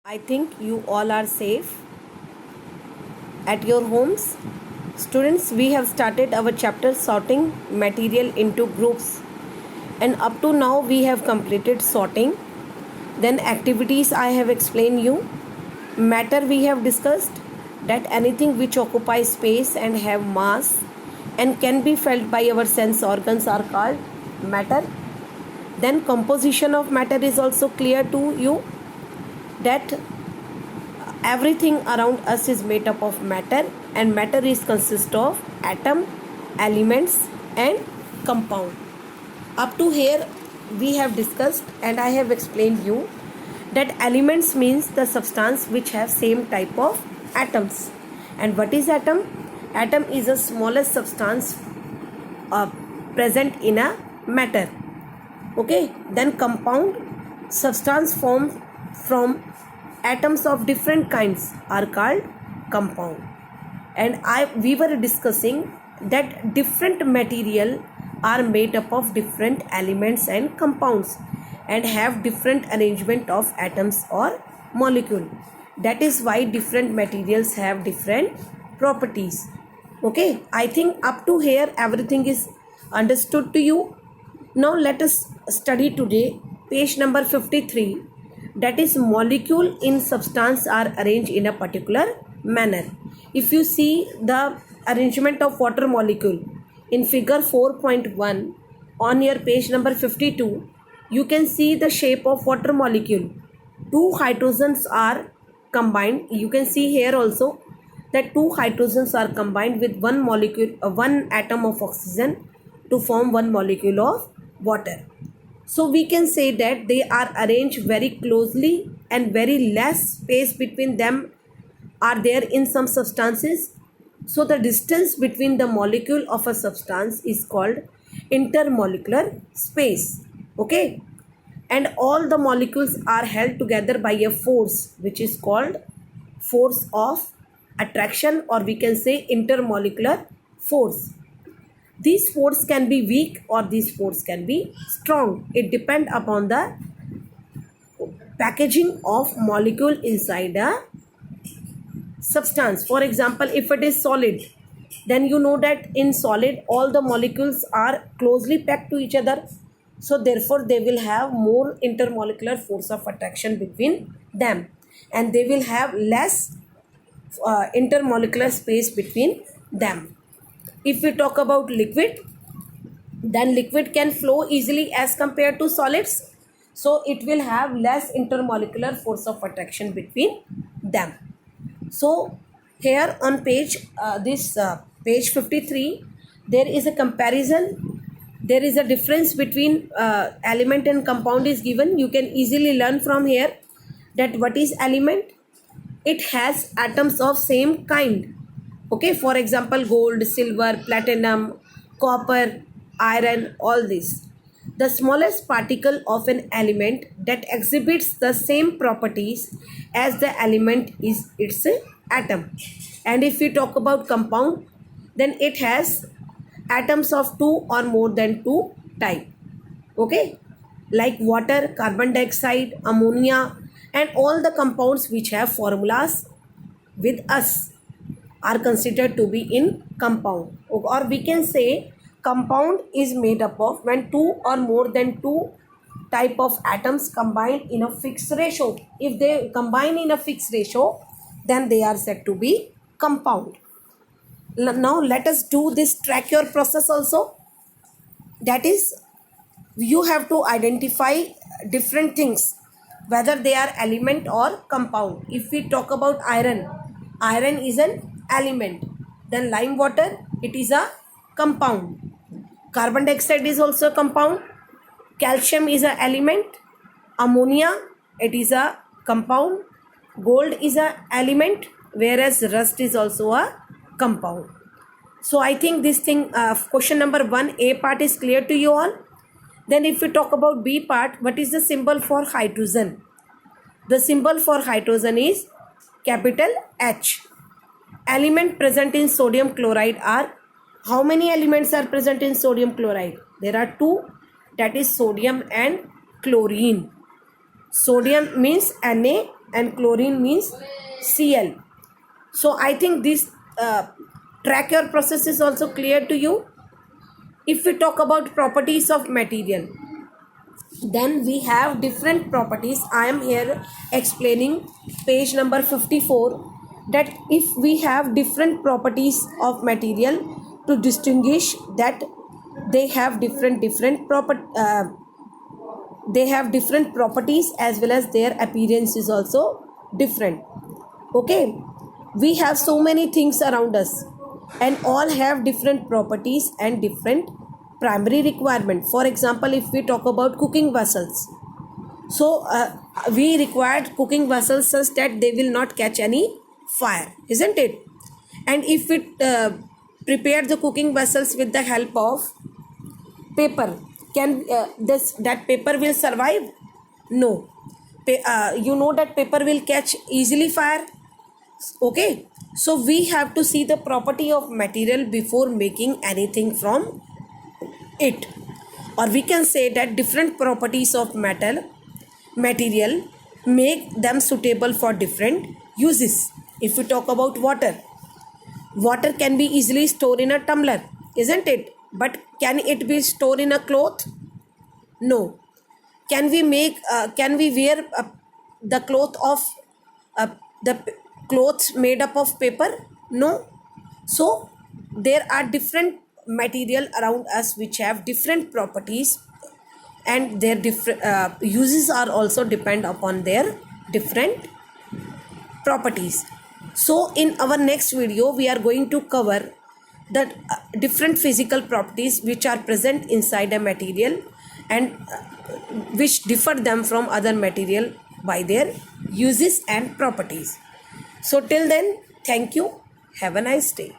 I think you all are safe at your homes. Students, we have started our chapter sorting material into groups, and up to now we have completed sorting. Then activities I have explained you. Matter we have discussed, that anything which occupies space and have mass and can be felt by our sense organs are called matter. Then composition of matter is also clear to you, that everything around us is made up of matter, and matter is consist of atom, elements and compound. Up to here we have discussed and I have explained you that elements means the substance which have same type of atoms. And what is atom? Atom is the smallest substance present in a matter. Okay, then compound, substance formed from atoms of different kinds are called compound. And we were discussing that different material are made up of different elements and compounds and have different arrangement of atoms or molecule. That is why different materials have different properties. Okay, I think up to here everything is understood to you. Now let us study today page number 53, that is molecule in substance are arranged in a particular manner. If you see the arrangement of water molecule in figure 4.1 on your page number 52, you can see the shape of water molecule. Two hydrogens are combined. You can see here also that two hydrogens are combined with one molecule, one atom of oxygen to form one molecule of water. So we can say that they are arranged very closely and very less space between them are there in some substances. So the distance between the molecule of a substance is called intermolecular space. Okay, and all the molecules are held together by a force which is called force of attraction, or we can say intermolecular force. This force can be weak or this force can be strong. It depends upon the packaging of molecule inside a substance. For example, if it is solid, then you know that in solid all the molecules are closely packed to each other. So therefore they will have more intermolecular force of attraction between them, and they will have less intermolecular space between them. If we talk about liquid, then liquid can flow easily as compared to solids. So it will have less intermolecular force of attraction between them. So here on page page 53, there is a comparison. There is a difference between element and compound is given. You can easily learn from here that what is element. It has atoms of same kind. Okay, for example, gold, silver, platinum, copper, iron, all this. The smallest particle of an element that exhibits the same properties as the element is its atom. And if we talk about compound, then it has atoms of two or more than two type. Okay, like water, carbon dioxide, ammonia, and all the compounds which have formulas with us are considered to be in compound. Or we can say compound is made up of when two or more than two type of atoms combined in a fixed ratio. If they combine in a fixed ratio, then they are said to be compound. Now let us do this track your process also. That is, you have to identify different things whether they are element or compound. If we talk about iron, iron is an element. Then lime water, it is a compound. Carbon dioxide is also a compound. Calcium is an element. Ammonia, it is a compound. Gold is an element, whereas rust is also a compound. So I think this thing, question number 1A part is clear to you all. Then if we talk about B part, what is the symbol for hydrogen? The symbol for hydrogen is capital H. Element present in sodium chloride are, how many elements are present in sodium chloride? There are two, that is sodium and chlorine. Sodium means Na, and chlorine means Cl. So I think this track your process is also clear to you. If we talk about properties of material, then we have different properties. I am here explaining page number 54, that if we have different properties of material, to distinguish that they have different they have different properties, as well as their appearance is also different. Okay, we have so many things around us, and all have different properties and different primary requirement. For example, if we talk about cooking vessels, so we required cooking vessels such that they will not catch any fire, isn't it? And if we prepare the cooking vessels with the help of paper, can that paper will survive? No. You know that paper will catch easily fire. Okay, so we have to see the property of material before making anything from it. Or we can say that different properties of material make them suitable for different uses. If we talk about water can be easily stored in a tumbler, isn't it? But can it be stored in a cloth? No. Can we wear the cloth of the clothes made up of paper? No. So there are different material around us which have different properties, and their different uses are also depend upon their different properties. So in our next video we are going to cover the different physical properties which are present inside a material, and which differ them from other material by their uses and properties. So till then, thank you. Have a nice day.